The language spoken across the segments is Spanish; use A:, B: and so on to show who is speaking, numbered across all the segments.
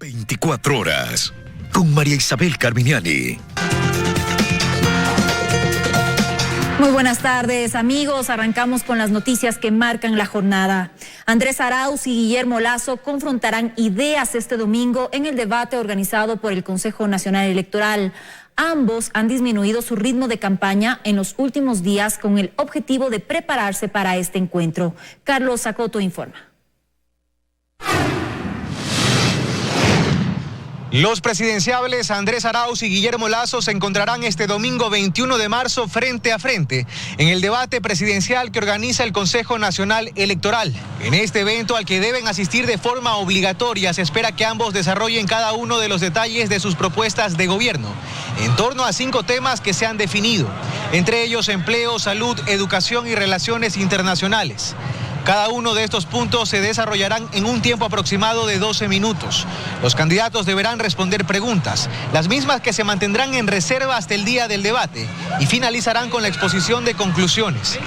A: 24 horas con María Isabel Carminiani.
B: Muy buenas tardes, amigos. Arrancamos con las noticias que marcan la jornada. Andrés Arauz y Guillermo Lasso confrontarán ideas este domingo en el debate organizado por el Consejo Nacional Electoral. Ambos han disminuido su ritmo de campaña en los últimos días con el objetivo de prepararse para este encuentro. Carlos Acoto informa.
C: Los presidenciables Andrés Arauz y Guillermo Lasso se encontrarán este domingo 21 de marzo frente a frente en el debate presidencial que organiza el Consejo Nacional Electoral. En este evento, al que deben asistir de forma obligatoria, se espera que ambos desarrollen cada uno de los detalles de sus propuestas de gobierno en torno a 5 temas que se han definido, entre ellos empleo, salud, educación y relaciones internacionales. Cada uno de estos puntos se desarrollarán en un tiempo aproximado de 12 minutos. Los candidatos deberán responder preguntas, las mismas que se mantendrán en reserva hasta el día del debate y finalizarán con la exposición de conclusiones.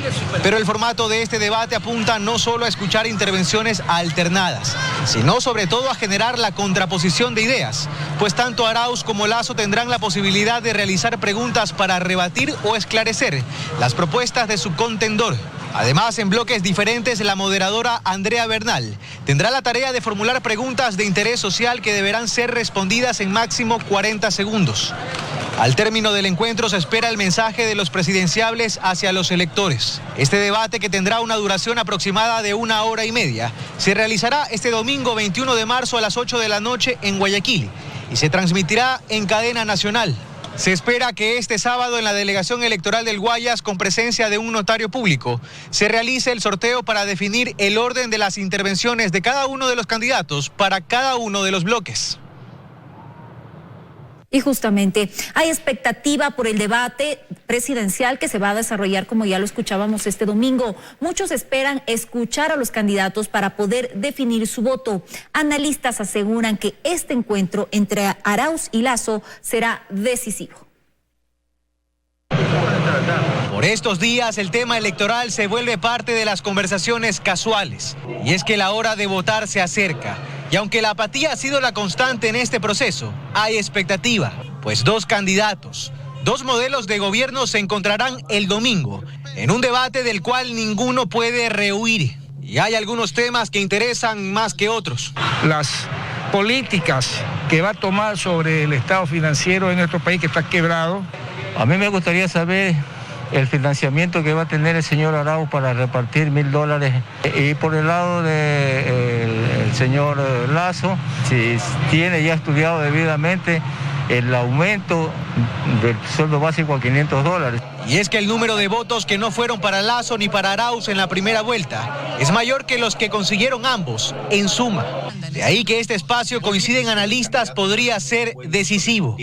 C: Pero el formato de este debate apunta no solo a escuchar intervenciones alternadas, sino sobre todo a generar la contraposición de ideas, pues tanto Arauz como Lasso tendrán la posibilidad de realizar preguntas para rebatir o esclarecer las propuestas de su contendor. Además, en bloques diferentes, la moderadora Andrea Bernal tendrá la tarea de formular preguntas de interés social que deberán ser respondidas en máximo 40 segundos. Al término del encuentro se espera el mensaje de los presidenciables hacia los electores. Este debate, que tendrá una duración aproximada de 1 hora y media, se realizará este domingo 21 de marzo a las 8 de la noche en Guayaquil y se transmitirá en cadena nacional. Se espera que este sábado en la delegación electoral del Guayas, con presencia de un notario público, se realice el sorteo para definir el orden de las intervenciones de cada uno de los candidatos para cada uno de los bloques.
B: Y justamente hay expectativa por el debate presidencial que se va a desarrollar, como ya lo escuchábamos este domingo. Muchos esperan escuchar a los candidatos para poder definir su voto. Analistas aseguran que este encuentro entre Arauz y Lasso será decisivo.
C: Por estos días, el tema electoral se vuelve parte de las conversaciones casuales. Y es que la hora de votar se acerca. Y aunque la apatía ha sido la constante en este proceso, hay expectativa, pues 2 candidatos, 2 modelos de gobierno se encontrarán el domingo en un debate del cual ninguno puede rehuir. Y hay algunos temas que interesan más que otros.
D: Las políticas que va a tomar sobre el estado financiero en nuestro país, que está quebrado.
E: A mí me gustaría saber el financiamiento que va a tener el señor Arauz para repartir $1000. Y por el lado del señor Lasso, si tiene ya estudiado debidamente el aumento del sueldo básico a $500.
C: Y es que el número de votos que no fueron para Lasso ni para Arauz en la primera vuelta es mayor que los que consiguieron ambos en suma. De ahí que este espacio, coinciden analistas, podría ser decisivo.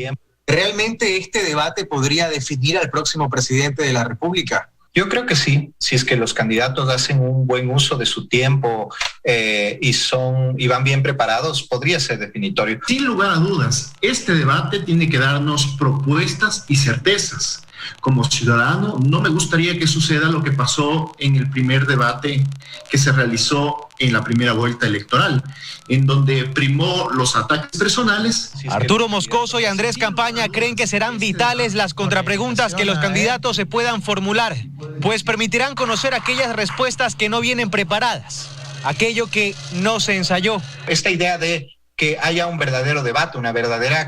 F: ¿Realmente este debate podría definir al próximo presidente de la República?
G: Yo creo que sí, si es que los candidatos hacen un buen uso de su tiempo y van bien preparados, podría ser definitorio.
H: Sin lugar a dudas, este debate tiene que darnos propuestas y certezas. Como ciudadano, no me gustaría que suceda lo que pasó en el primer debate que se realizó en la primera vuelta electoral, en donde primó los ataques personales.
C: Arturo Moscoso y Andrés Campaña creen que serán vitales las contrapreguntas que los candidatos se puedan formular, pues permitirán conocer aquellas respuestas que no vienen preparadas, aquello que no se ensayó.
G: Esta idea de que haya un verdadero debate, una verdadera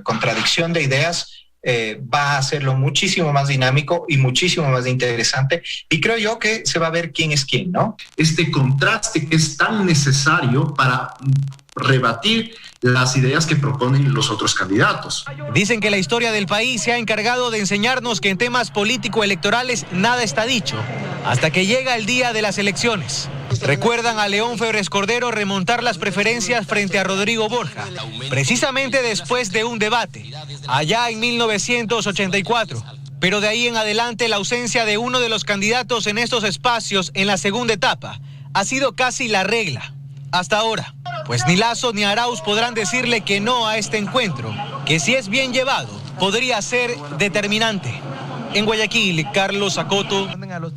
G: contradicción de ideas, va a hacerlo muchísimo más dinámico y muchísimo más interesante, y creo yo que se va a ver quién es quién, ¿no?
H: Este contraste que es tan necesario para rebatir las ideas que proponen los otros candidatos.
C: Dicen que la historia del país se ha encargado de enseñarnos que en temas político-electorales nada está dicho, hasta que llega el día de las elecciones. Recuerdan a León Febres Cordero remontar las preferencias frente a Rodrigo Borja, precisamente después de un debate, allá en 1984. Pero de ahí en adelante la ausencia de uno de los candidatos en estos espacios en la segunda etapa ha sido casi la regla, hasta ahora. Pues ni Lasso ni Arauz podrán decirle que no a este encuentro, que si es bien llevado, podría ser determinante. En Guayaquil, Carlos Acoto,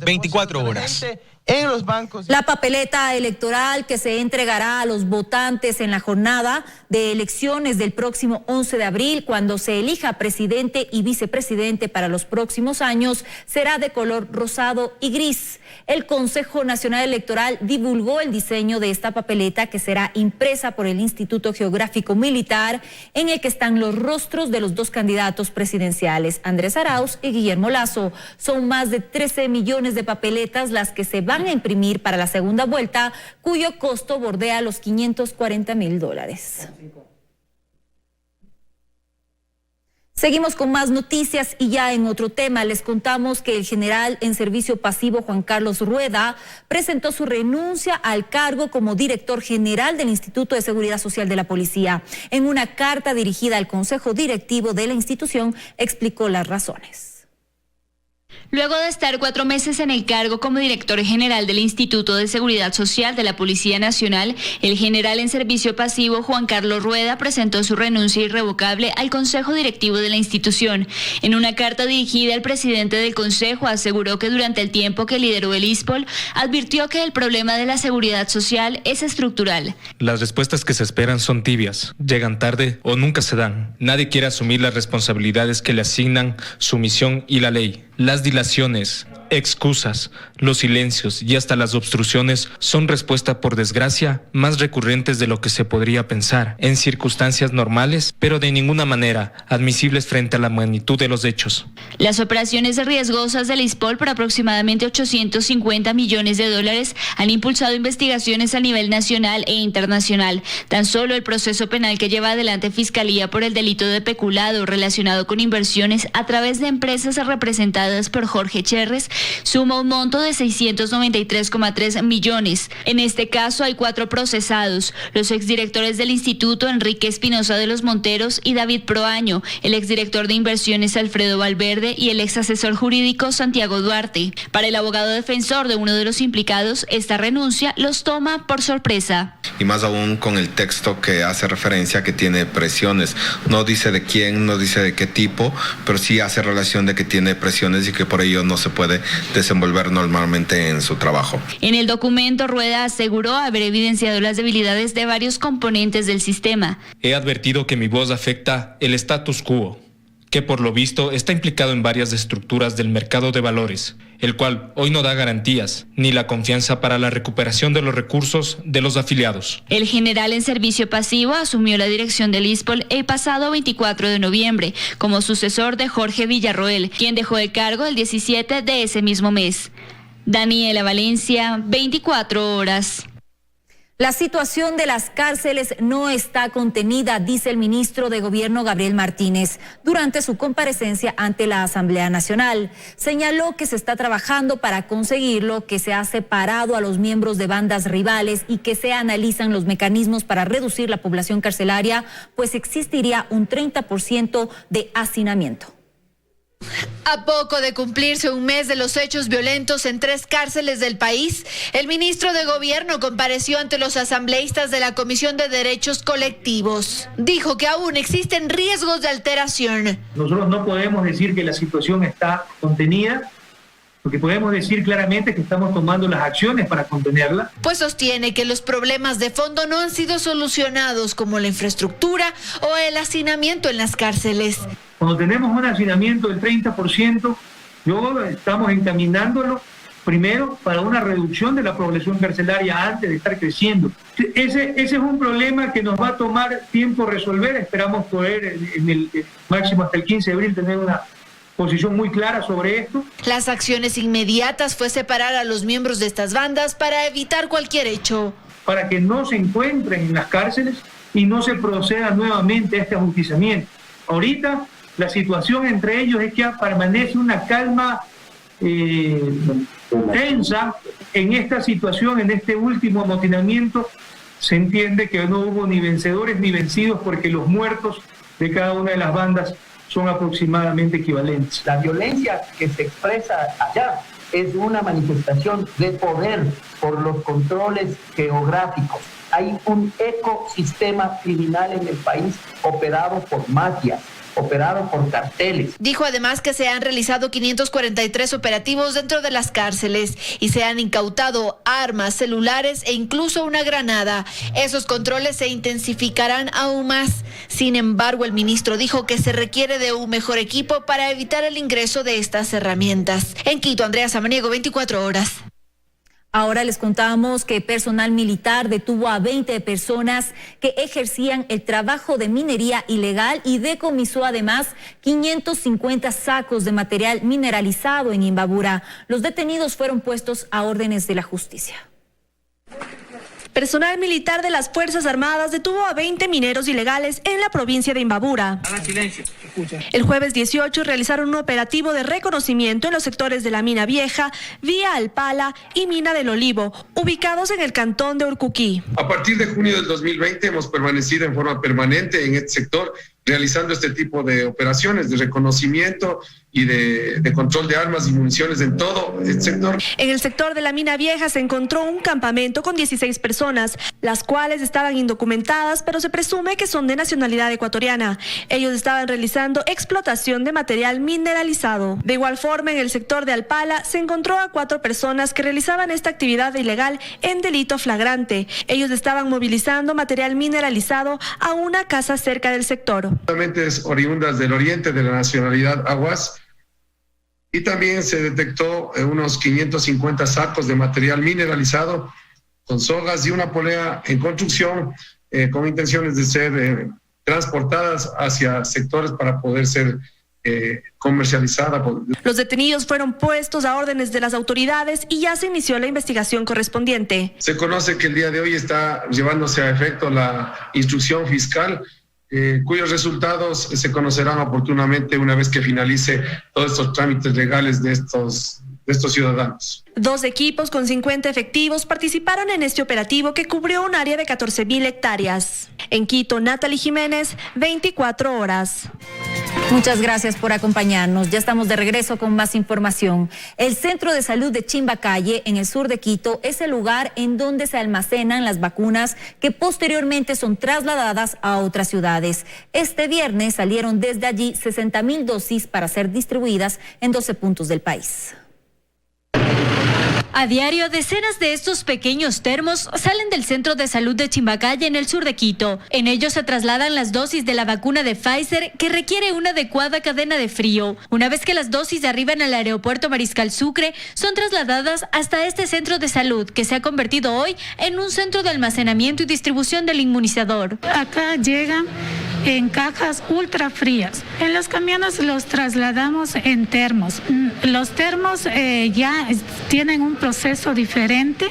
C: 24 horas.
I: en los bancos.
B: La papeleta electoral que se entregará a los votantes en la jornada de elecciones del próximo 11 de abril, cuando se elija presidente y vicepresidente para los próximos años, será de color rosado y gris. El Consejo Nacional Electoral divulgó el diseño de esta papeleta, que será impresa por el Instituto Geográfico Militar, en el que están los rostros de los dos candidatos presidenciales, Andrés Arauz y Guillermo Lasso. Son más de 13 millones de papeletas las que se van a imprimir para la segunda vuelta, cuyo costo bordea los $540,000. Seguimos con más noticias y ya en otro tema les contamos que el general en servicio pasivo Juan Carlos Rueda presentó su renuncia al cargo como director general del Instituto de Seguridad Social de la Policía. En una carta dirigida al Consejo Directivo de la institución explicó las razones.
J: Luego de estar 4 meses en el cargo como director general del Instituto de Seguridad Social de la Policía Nacional, el general en servicio pasivo Juan Carlos Rueda presentó su renuncia irrevocable al Consejo Directivo de la institución. En una carta dirigida al presidente del Consejo, aseguró que durante el tiempo que lideró el ISPOL, advirtió que el problema de la seguridad social es estructural.
K: Las respuestas que se esperan son tibias, llegan tarde o nunca se dan. Nadie quiere asumir las responsabilidades que le asignan su misión y la ley. Las dilaciones, excusas, los silencios y hasta las obstrucciones son respuesta, por desgracia, más recurrentes de lo que se podría pensar en circunstancias normales, pero de ninguna manera admisibles frente a la magnitud de los hechos.
J: Las operaciones riesgosas del ISPOL por aproximadamente $850 millones han impulsado investigaciones a nivel nacional e internacional. Tan solo el proceso penal que lleva adelante Fiscalía por el delito de peculado relacionado con inversiones a través de empresas representadas por Jorge Cherres suma un monto de 693,3 millones. En este caso hay 4 procesados: los exdirectores del instituto Enrique Espinosa de los Monteros y David Proaño, el exdirector de inversiones Alfredo Valverde y el exasesor jurídico Santiago Duarte. Para el abogado defensor de uno de los implicados, esta renuncia los toma por sorpresa.
L: Y más aún con el texto que hace referencia que tiene presiones. No dice de quién, no dice de qué tipo, pero sí hace relación de que tiene presiones y que por ello no se puede desenvolver normalmente en su trabajo.
J: En el documento, Rueda aseguró haber evidenciado las debilidades de varios componentes del sistema.
K: He advertido que mi voz afecta el status quo, que por lo visto está implicado en varias estructuras del mercado de valores, el cual hoy no da garantías ni la confianza para la recuperación de los recursos de los afiliados.
J: El general en servicio pasivo asumió la dirección del ISPOL el pasado 24 de noviembre como sucesor de Jorge Villarroel, quien dejó el cargo el 17 de ese mismo mes. Daniela Valencia, 24 horas.
B: La situación de las cárceles no está contenida, dice el ministro de Gobierno Gabriel Martínez durante su comparecencia ante la Asamblea Nacional. Señaló que se está trabajando para conseguirlo, que se ha separado a los miembros de bandas rivales y que se analizan los mecanismos para reducir la población carcelaria, pues existiría un 30% de hacinamiento.
M: A poco de cumplirse un mes de los hechos violentos en 3 cárceles del país, el ministro de Gobierno compareció ante los asambleístas de la Comisión de Derechos Colectivos. Dijo que aún existen riesgos de alteración.
N: Nosotros no podemos decir que la situación está contenida, porque podemos decir claramente que estamos tomando las acciones para contenerla.
M: Pues sostiene que los problemas de fondo no han sido solucionados, como la infraestructura o el hacinamiento en las cárceles.
N: Cuando tenemos un hacinamiento del 30%, estamos encaminándolo primero para una reducción de la población carcelaria antes de estar creciendo. Ese es un problema que nos va a tomar tiempo resolver. Esperamos poder en el máximo hasta el 15 de abril tener una posición muy clara sobre esto.
M: Las acciones inmediatas fue separar a los miembros de estas bandas para evitar cualquier hecho.
N: Para que no se encuentren en las cárceles y no se proceda nuevamente a este ajusticiamiento. Ahorita la situación entre ellos es que permanece una calma tensa en esta situación, en este último amotinamiento. Se entiende que no hubo ni vencedores ni vencidos porque los muertos de cada una de las bandas son aproximadamente equivalentes.
O: La violencia que se expresa allá es una manifestación de poder por los controles geográficos. Hay un ecosistema criminal en el país operado por mafias. operado por carteles.
M: Dijo además que se han realizado 543 operativos dentro de las cárceles y se han incautado armas, celulares e incluso una granada. Esos controles se intensificarán aún más. Sin embargo, el ministro dijo que se requiere de un mejor equipo para evitar el ingreso de estas herramientas. En Quito, Andrea Samaniego, 24 horas.
B: Ahora les contamos que personal militar detuvo a 20 personas que ejercían el trabajo de minería ilegal y decomisó además 550 sacos de material mineralizado en Imbabura. Los detenidos fueron puestos a órdenes de la justicia.
I: Personal militar de las Fuerzas Armadas detuvo a 20 mineros ilegales en la provincia de Imbabura. El jueves 18 realizaron un operativo de reconocimiento en los sectores de la Mina Vieja, Vía Alpala y Mina del Olivo, ubicados en el cantón de Urcuquí.
P: A partir de junio del 2020 hemos permanecido en forma permanente en este sector, realizando este tipo de operaciones de reconocimiento y de control de armas y municiones en todo el sector.
I: En el sector de la Mina Vieja se encontró un campamento con 16 personas, las cuales estaban indocumentadas, pero se presume que son de nacionalidad ecuatoriana. Ellos estaban realizando explotación de material mineralizado. De igual forma, en el sector de Alpala se encontró a 4 personas que realizaban esta actividad ilegal en delito flagrante. Ellos estaban movilizando material mineralizado a una casa cerca del sector.
P: Es oriundas del oriente de la nacionalidad aguas, y también se detectó unos 550 sacos de material mineralizado con sogas y una polea en construcción con intenciones de ser transportadas hacia sectores para poder ser comercializada.
I: Los detenidos fueron puestos a órdenes de las autoridades y ya se inició la investigación correspondiente.
P: Se conoce que el día de hoy está llevándose a efecto la instrucción fiscal, cuyos resultados se conocerán oportunamente una vez que finalice todos estos trámites legales de estos ciudadanos.
I: 2 equipos con 50 efectivos participaron en este operativo que cubrió un área de 14,000 hectáreas. En Quito, Natalie Jiménez, 24 horas.
B: Muchas gracias por acompañarnos. Ya estamos de regreso con más información. El Centro de Salud de Chimbacalle, en el sur de Quito, es el lugar en donde se almacenan las vacunas que posteriormente son trasladadas a otras ciudades. Este viernes salieron desde allí 60,000 dosis para ser distribuidas en 12 puntos del país.
Q: A diario, decenas de estos pequeños termos salen del Centro de Salud de Chimbacalle en el sur de Quito. En ellos se trasladan las dosis de la vacuna de Pfizer, que requiere una adecuada cadena de frío. Una vez que las dosis arriban al aeropuerto Mariscal Sucre, son trasladadas hasta este centro de salud, que se ha convertido hoy en un centro de almacenamiento y distribución del inmunizador.
R: Acá llegan en cajas ultra frías. En los camiones los trasladamos en termos. Los termos ya tienen un proceso diferente.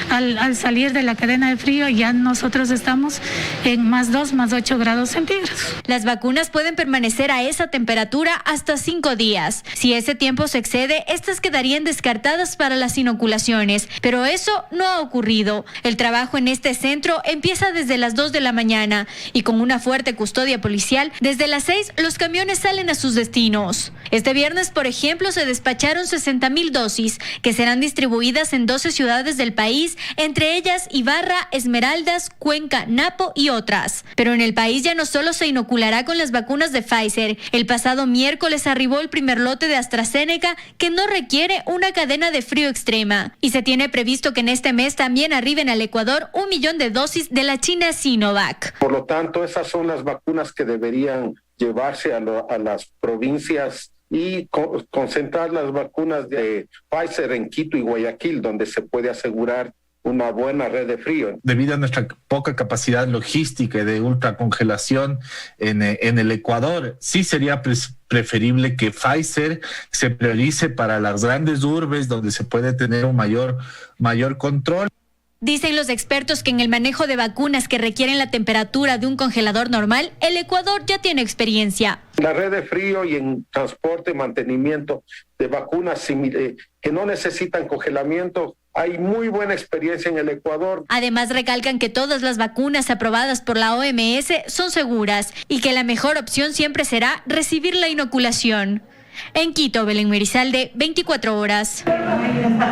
R: Al salir de la cadena de frío ya nosotros estamos en +2, +8 grados centígrados.
Q: Las vacunas pueden permanecer a esa temperatura hasta 5 días. Si ese tiempo se excede, estas quedarían descartadas para las inoculaciones, pero eso no ha ocurrido. El trabajo en este centro empieza desde las 2 de la mañana y con una fuerte custodia policial, desde las 6 los camiones salen a sus destinos. Este viernes, por ejemplo, se despacharon 60,000 dosis que serán distribuidas en 12 ciudades del país, entre ellas Ibarra, Esmeraldas, Cuenca, Napo y otras. Pero en el país ya no solo se inoculará con las vacunas de Pfizer. El pasado miércoles arribó el primer lote de AstraZeneca, que no requiere una cadena de frío extrema. Y se tiene previsto que en este mes también arriben al Ecuador 1 millón de dosis de la China Sinovac.
S: Por lo tanto, esas son las vacunas que deberían llevarse a las provincias y concentrar las vacunas de Pfizer en Quito y Guayaquil, donde se puede asegurar una buena red de frío.
T: Debido a nuestra poca capacidad logística y de ultracongelación en el Ecuador, sí sería preferible que Pfizer se priorice para las grandes urbes donde se puede tener un mayor control.
Q: Dicen los expertos que en el manejo de vacunas que requieren la temperatura de un congelador normal, el Ecuador ya tiene experiencia.
S: La red de frío y en transporte y mantenimiento de vacunas que no necesitan congelamiento, hay muy buena experiencia en el Ecuador.
Q: Además, recalcan que todas las vacunas aprobadas por la OMS son seguras y que la mejor opción siempre será recibir la inoculación. En Quito, Belén Merizalde, 24 horas.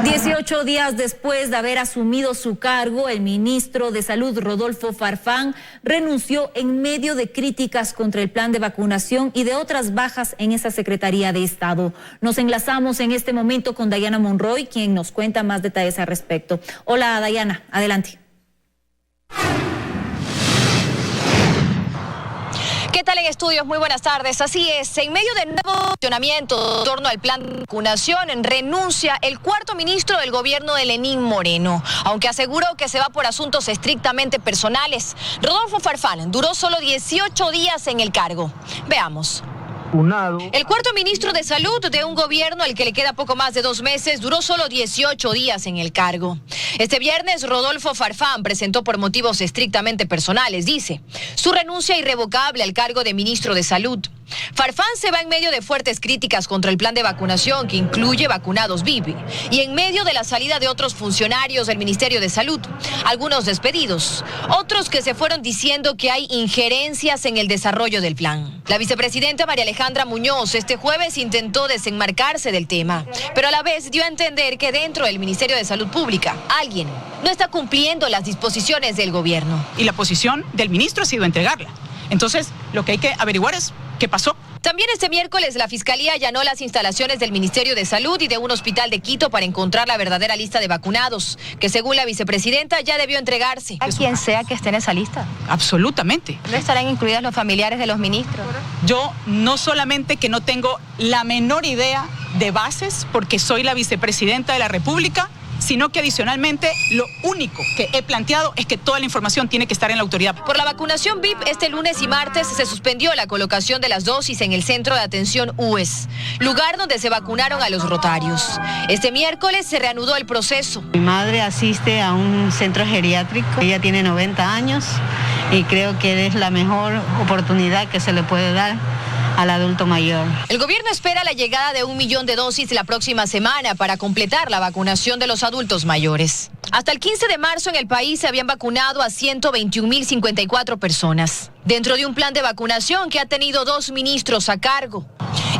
B: 18 días después de haber asumido su cargo, el ministro de Salud, Rodolfo Farfán, renunció en medio de críticas contra el plan de vacunación y de otras bajas en esa Secretaría de Estado. Nos enlazamos en este momento con Dayana Monroy, quien nos cuenta más detalles al respecto. Hola, Dayana, adelante.
U: ¿Qué tal en estudios? Muy buenas tardes. Así es, en medio de nuevo cuestionamiento en torno al plan de vacunación, renuncia el cuarto ministro del gobierno de Lenín Moreno, aunque aseguró que se va por asuntos estrictamente personales. Rodolfo Farfán duró solo 18 días en el cargo. Veamos. El cuarto ministro de Salud de un gobierno al que le queda poco más de 2 meses duró solo 18 días en el cargo. Este viernes, Rodolfo Farfán presentó por motivos estrictamente personales, dice, su renuncia irrevocable al cargo de ministro de Salud. Farfán se va en medio de fuertes críticas contra el plan de vacunación que incluye vacunados VIP y en medio de la salida de otros funcionarios del Ministerio de Salud, algunos despedidos, otros que se fueron diciendo que hay injerencias en el desarrollo del plan. La vicepresidenta María Alejandra Muñoz este jueves intentó desenmarcarse del tema, pero a la vez dio a entender que dentro del Ministerio de Salud Pública alguien no está cumpliendo las disposiciones del gobierno.
V: Y la posición del ministro ha sido entregarla. Entonces, lo que hay que averiguar es qué pasó.
U: También este miércoles la Fiscalía allanó las instalaciones del Ministerio de Salud y de un hospital de Quito para encontrar la verdadera lista de vacunados, que según la vicepresidenta ya debió entregarse. ¿A quien sea que esté en esa lista?
V: Absolutamente.
U: ¿No estarán incluidas los familiares de los ministros?
V: Yo no solamente que no tengo la menor idea de bases, porque soy la vicepresidenta de la República, sino que adicionalmente lo único que he planteado es que toda la información tiene que estar en la autoridad.
U: Por la vacunación VIP, este lunes y martes se suspendió la colocación de las dosis en el Centro de Atención UES, lugar donde se vacunaron a los rotarios. Este miércoles se reanudó el proceso.
W: Mi madre asiste a un centro geriátrico, ella tiene 90 años y creo que es la mejor oportunidad que se le puede dar al adulto mayor.
U: El gobierno espera la llegada de 1 millón de dosis la próxima semana para completar la vacunación de los adultos mayores. Hasta el 15 de marzo en el país se habían vacunado a 121.054 personas, dentro de un plan de vacunación que ha tenido 2 ministros a cargo.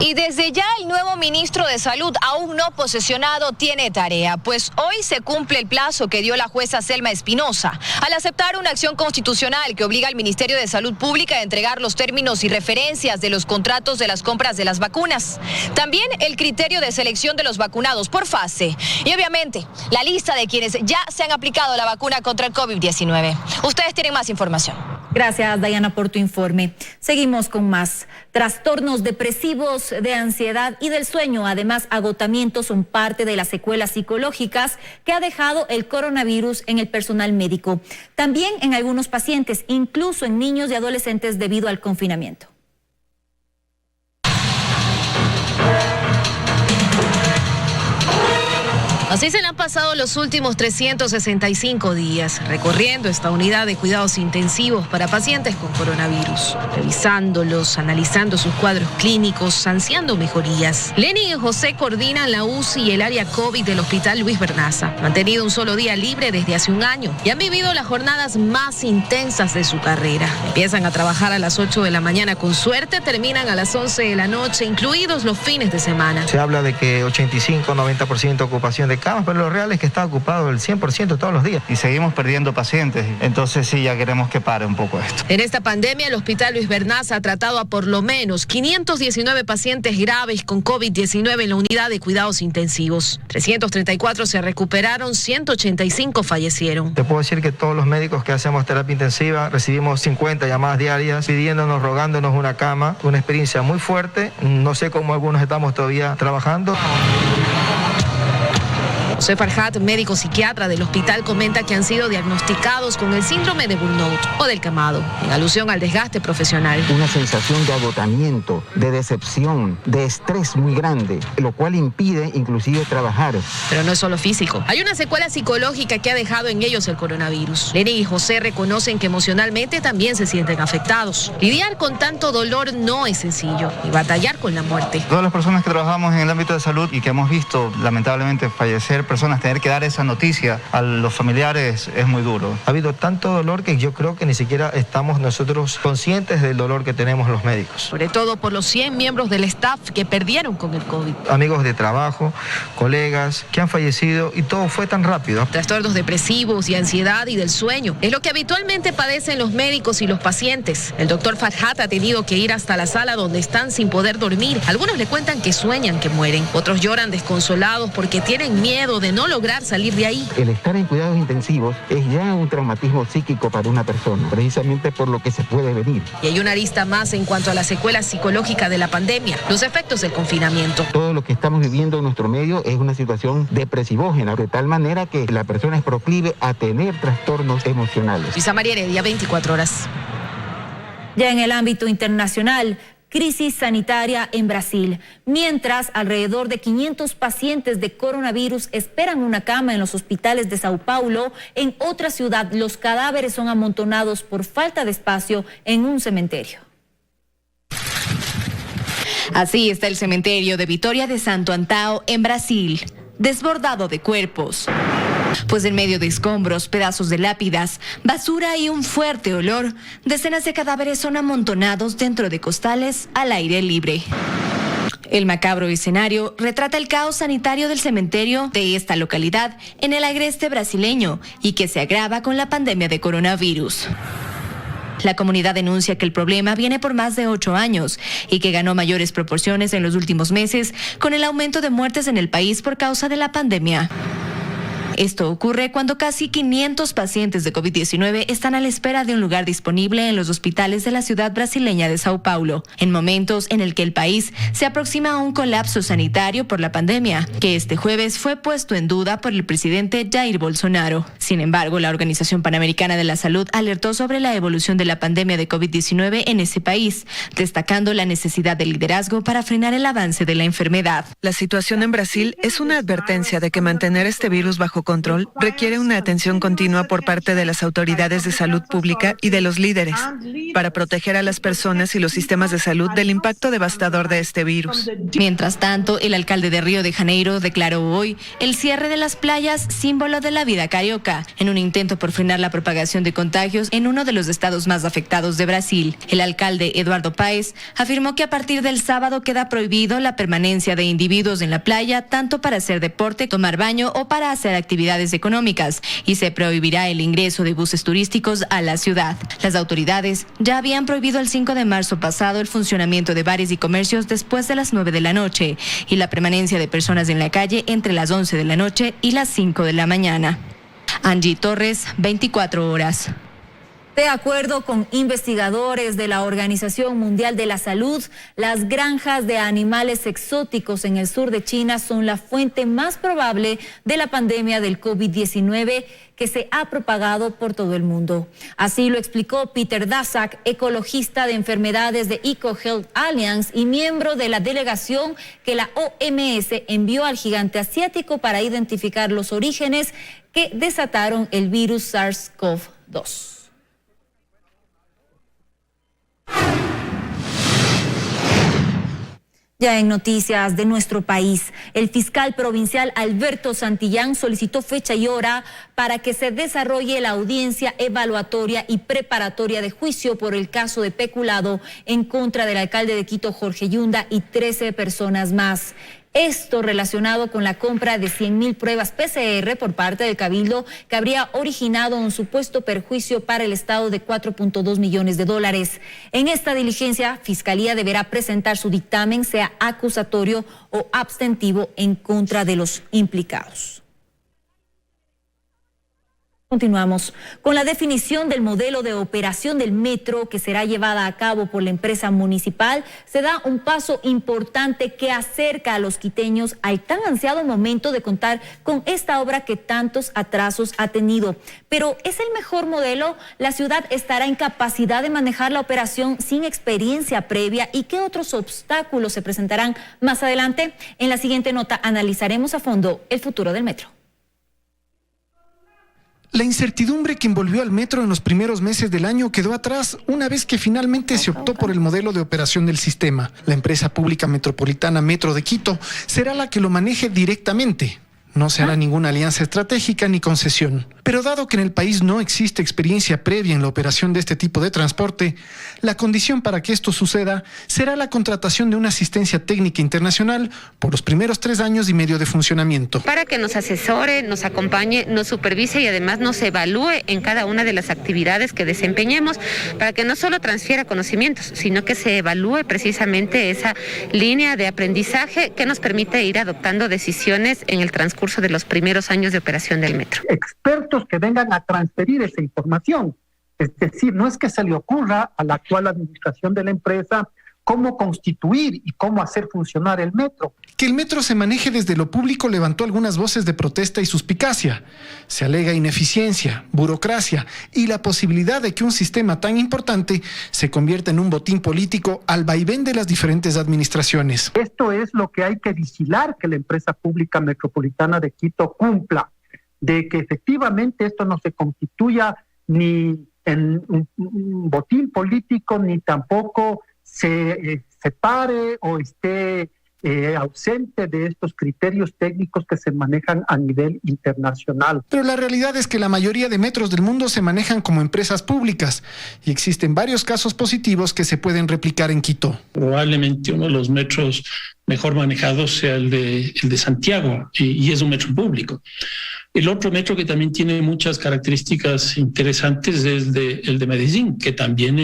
U: Y desde ya el nuevo ministro de Salud, aún no posesionado, tiene tarea, pues hoy se cumple el plazo que dio la jueza Selma Espinosa al aceptar una acción constitucional que obliga al Ministerio de Salud Pública a entregar los términos y referencias de los contratos de las compras de las vacunas. También el criterio de selección de los vacunados por fase y obviamente la lista de quienes ya se han aplicado la vacuna contra el COVID-19. Ustedes tienen más información.
B: Gracias, Dayana, por tu informe. Seguimos con más. Trastornos depresivos, de ansiedad y del sueño, además agotamiento, son parte de las secuelas psicológicas que ha dejado el coronavirus en el personal médico. También en algunos pacientes, incluso en niños y adolescentes debido al confinamiento.
U: Así se le han pasado los últimos 365 días, recorriendo esta unidad de cuidados intensivos para pacientes con coronavirus, revisándolos, analizando sus cuadros clínicos, ansiando mejorías. Lenny y José coordinan la UCI y el área COVID del Hospital Luis Bernaza. Han tenido un solo día libre desde hace un año y han vivido las jornadas más intensas de su carrera. Empiezan a trabajar a las 8 de la mañana con suerte, terminan a las 11 de la noche, incluidos los fines de semana.
X: Se habla de que 85-90% ocupación de camas, pero lo real es que está ocupado el 100% todos los días. Y seguimos perdiendo pacientes, entonces sí, ya queremos que pare un poco esto.
U: En esta pandemia, el Hospital Luis Bernaza ha tratado a por lo menos 519 pacientes graves con COVID-19 en la unidad de cuidados intensivos. 334 se recuperaron, 185 fallecieron.
X: Te puedo decir que todos los médicos que hacemos terapia intensiva recibimos 50 llamadas diarias pidiéndonos, rogándonos una cama. Una experiencia muy fuerte. No sé cómo algunos estamos todavía trabajando.
U: José Farhat, médico psiquiatra del hospital, comenta que han sido diagnosticados con el síndrome de burnout o del quemado, en alusión al desgaste profesional.
Y: Una sensación de agotamiento, de decepción, de estrés muy grande, lo cual impide inclusive trabajar.
U: Pero no es solo físico. Hay una secuela psicológica que ha dejado en ellos el coronavirus. Lenny y José reconocen que emocionalmente también se sienten afectados. Lidiar con tanto dolor no es sencillo y batallar con la muerte.
X: Todas las personas que trabajamos en el ámbito de salud y que hemos visto lamentablemente fallecer personas tener que dar esa noticia a los familiares es muy duro. Ha habido tanto dolor que yo creo que ni siquiera estamos nosotros conscientes del dolor que tenemos los médicos.
A: Sobre todo por los 100 miembros del staff que perdieron con el COVID.
X: Amigos de trabajo, colegas que han fallecido y todo fue tan rápido.
A: Trastornos depresivos y ansiedad y del sueño es lo que habitualmente padecen los médicos y los pacientes. El doctor Farhat ha tenido que ir hasta la sala donde están sin poder dormir. Algunos le cuentan que sueñan que mueren. Otros lloran desconsolados porque tienen miedo de no lograr salir de ahí.
Y: El estar en cuidados intensivos es ya un traumatismo psíquico para una persona, precisamente por lo que se puede venir.
A: Y hay una arista más en cuanto a la secuela psicológica de la pandemia, los efectos del confinamiento.
Y: Todo lo que estamos viviendo en nuestro medio es una situación depresivógena, de tal manera que la persona es proclive a tener trastornos emocionales.
A: Luisa María Heredia, 24 horas.
B: Ya en el ámbito internacional, crisis sanitaria en Brasil. Mientras, alrededor de 500 pacientes de coronavirus esperan una cama en los hospitales de Sao Paulo, en otra ciudad los cadáveres son amontonados por falta de espacio en un cementerio.
D: Así está el cementerio de Vitória de Santo Antão, en Brasil, desbordado de cuerpos. Pues en medio de escombros, pedazos de lápidas, basura y un fuerte olor, decenas de cadáveres son amontonados dentro de costales al aire libre. El macabro escenario retrata el caos sanitario del cementerio de esta localidad en el agreste brasileño y que se agrava con la pandemia de coronavirus. La comunidad denuncia que el problema viene por más de 8 años y que ganó mayores proporciones en los últimos meses con el aumento de muertes en el país por causa de la pandemia. Esto ocurre cuando casi 500 pacientes de COVID-19 están a la espera de un lugar disponible en los hospitales de la ciudad brasileña de Sao Paulo, en momentos en el que el país se aproxima a un colapso sanitario por la pandemia, que este jueves fue puesto en duda por el presidente Jair Bolsonaro. Sin embargo, la Organización Panamericana de la Salud alertó sobre la evolución de la pandemia de COVID-19 en ese país, destacando la necesidad de liderazgo para frenar el avance de la enfermedad.
E: La situación en Brasil es una advertencia de que mantener este virus bajo control requiere una atención continua por parte de las autoridades de salud pública y de los líderes para proteger a las personas y los sistemas de salud del impacto devastador de este virus.
D: Mientras tanto, el alcalde de Río de Janeiro declaró hoy el cierre de las playas, símbolo de la vida carioca, en un intento por frenar la propagación de contagios en uno de los estados más afectados de Brasil. El alcalde Eduardo Paes afirmó que a partir del sábado queda prohibido la permanencia de individuos en la playa, tanto para hacer deporte, tomar baño o para hacer actividades económicas, y se prohibirá el ingreso de buses turísticos a la ciudad. Las autoridades ya habían prohibido el 5 de marzo pasado el funcionamiento de bares y comercios después de las 9 de la noche y la permanencia de personas en la calle entre las 11 de la noche y las 5 de la mañana. Angie Torres, 24 horas.
B: De acuerdo con investigadores de la Organización Mundial de la Salud, las granjas de animales exóticos en el sur de China son la fuente más probable de la pandemia del COVID-19 que se ha propagado por todo el mundo. Así lo explicó Peter Daszak, ecologista de enfermedades de EcoHealth Alliance y miembro de la delegación que la OMS envió al gigante asiático para identificar los orígenes que desataron el virus SARS-CoV-2. Ya en noticias de nuestro país, el fiscal provincial Alberto Santillán solicitó fecha y hora para que se desarrolle la audiencia evaluatoria y preparatoria de juicio por el caso de peculado en contra del alcalde de Quito, Jorge Yunda, y 13 personas más. Esto relacionado con la compra de 100.000 pruebas PCR por parte del Cabildo, que habría originado un supuesto perjuicio para el Estado de $4.2 millones. En esta diligencia, Fiscalía deberá presentar su dictamen, sea acusatorio o abstentivo, en contra de los implicados. Continuamos con la definición del modelo de operación del metro que será llevada a cabo por la empresa municipal. Se da un paso importante que acerca a los quiteños al tan ansiado momento de contar con esta obra que tantos atrasos ha tenido. Pero ¿es el mejor modelo? ¿La ciudad estará en capacidad de manejar la operación sin experiencia previa? ¿Y qué otros obstáculos se presentarán más adelante? En la siguiente nota analizaremos a fondo el futuro del metro.
F: La incertidumbre que envolvió al metro en los primeros meses del año quedó atrás una vez que finalmente se optó por el modelo de operación del sistema. La empresa pública metropolitana Metro de Quito será la que lo maneje directamente. No se hará ninguna alianza estratégica ni concesión. Pero dado que en el país no existe experiencia previa en la operación de este tipo de transporte, la condición para que esto suceda será la contratación de una asistencia técnica internacional por los primeros 3 años y medio de funcionamiento.
C: Para que nos asesore, nos acompañe, nos supervise y además nos evalúe en cada una de las actividades que desempeñemos, para que no solo transfiera conocimientos, sino que se evalúe precisamente esa línea de aprendizaje que nos permite ir adoptando decisiones en el transcurso de los primeros años de operación del metro.
G: Expertos que vengan a transferir esa información. Es decir, no es que se le ocurra a la actual administración de la empresa cómo constituir y cómo hacer funcionar el metro.
F: Que el metro se maneje desde lo público levantó algunas voces de protesta y suspicacia. Se alega ineficiencia, burocracia y la posibilidad de que un sistema tan importante se convierta en un botín político al vaivén de las diferentes administraciones.
G: Esto es lo que hay que vigilar, que la empresa pública metropolitana de Quito cumpla, de que efectivamente esto no se constituya ni en un botín político, ni tampoco se separe o esté ausente de estos criterios técnicos que se manejan a nivel internacional.
F: Pero la realidad es que la mayoría de metros del mundo se manejan como empresas públicas y existen varios casos positivos que se pueden replicar en Quito.
H: Probablemente uno de los metros mejor manejados sea el de Santiago y es un metro público. El otro metro que también tiene muchas características interesantes es el de Medellín, que también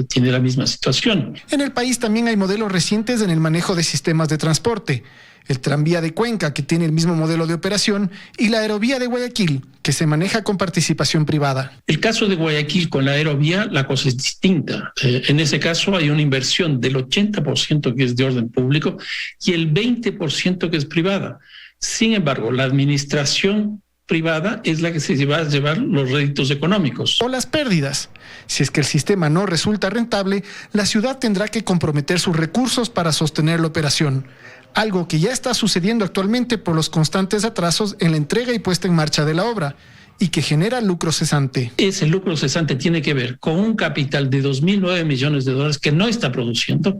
H: tiene la misma situación.
F: En el país también hay modelos recientes en el manejo de sistemas de transporte. El tranvía de Cuenca, que tiene el mismo modelo de operación, y la aerovía de Guayaquil, que se maneja con participación privada.
H: El caso de Guayaquil con la aerovía, la cosa es distinta. En ese caso hay una inversión del 80% que es de orden público y el 20% que es privada. Sin embargo, la administración privada es la que se va a llevar los réditos económicos.
F: O las pérdidas. Si es que el sistema no resulta rentable, la ciudad tendrá que comprometer sus recursos para sostener la operación. Algo que ya está sucediendo actualmente por los constantes atrasos en la entrega y puesta en marcha de la obra y que genera lucro cesante.
H: Ese lucro cesante tiene que ver con un capital de $2.009 millones que no está produciendo,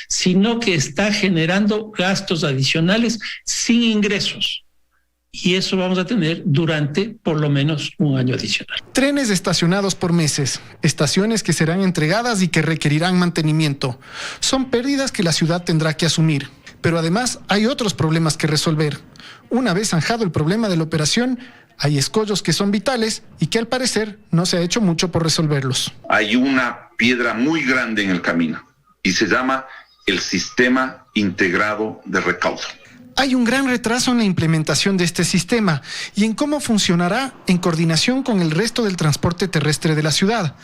H: sino que está generando gastos adicionales sin ingresos. Y eso vamos a tener durante por lo menos un año adicional.
F: Trenes estacionados por meses, estaciones que serán entregadas y que requerirán mantenimiento. Son pérdidas que la ciudad tendrá que asumir. Pero además hay otros problemas que resolver. Una vez zanjado el problema de la operación, hay escollos que son vitales y que al parecer no se ha hecho mucho por resolverlos.
K: Hay una piedra muy grande en el camino y se llama el sistema integrado de recaudo.
F: Hay un gran retraso en la implementación de este sistema y en cómo funcionará en coordinación con el resto del transporte terrestre de la ciudad.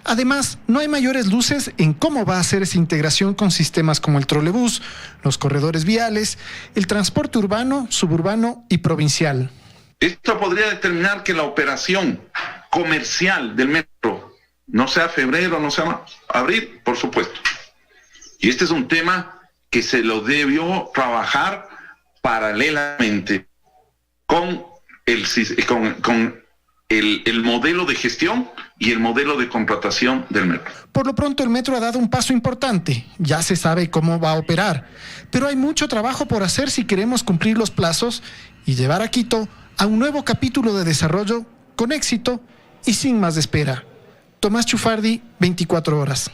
F: Además, no hay mayores luces en cómo va a hacer esa integración con sistemas como el trolebús, los corredores viales, el transporte urbano, suburbano y provincial.
K: Esto podría determinar que la operación comercial del metro no sea febrero, no sea abril, por supuesto. Y este es un tema que se lo debió trabajar paralelamente con el modelo de gestión y el modelo de contratación del metro.
F: Por lo pronto el metro ha dado un paso importante, ya se sabe cómo va a operar, pero hay mucho trabajo por hacer si queremos cumplir los plazos y llevar a Quito a un nuevo capítulo de desarrollo con éxito y sin más espera. Tomás Chufardi, 24 horas.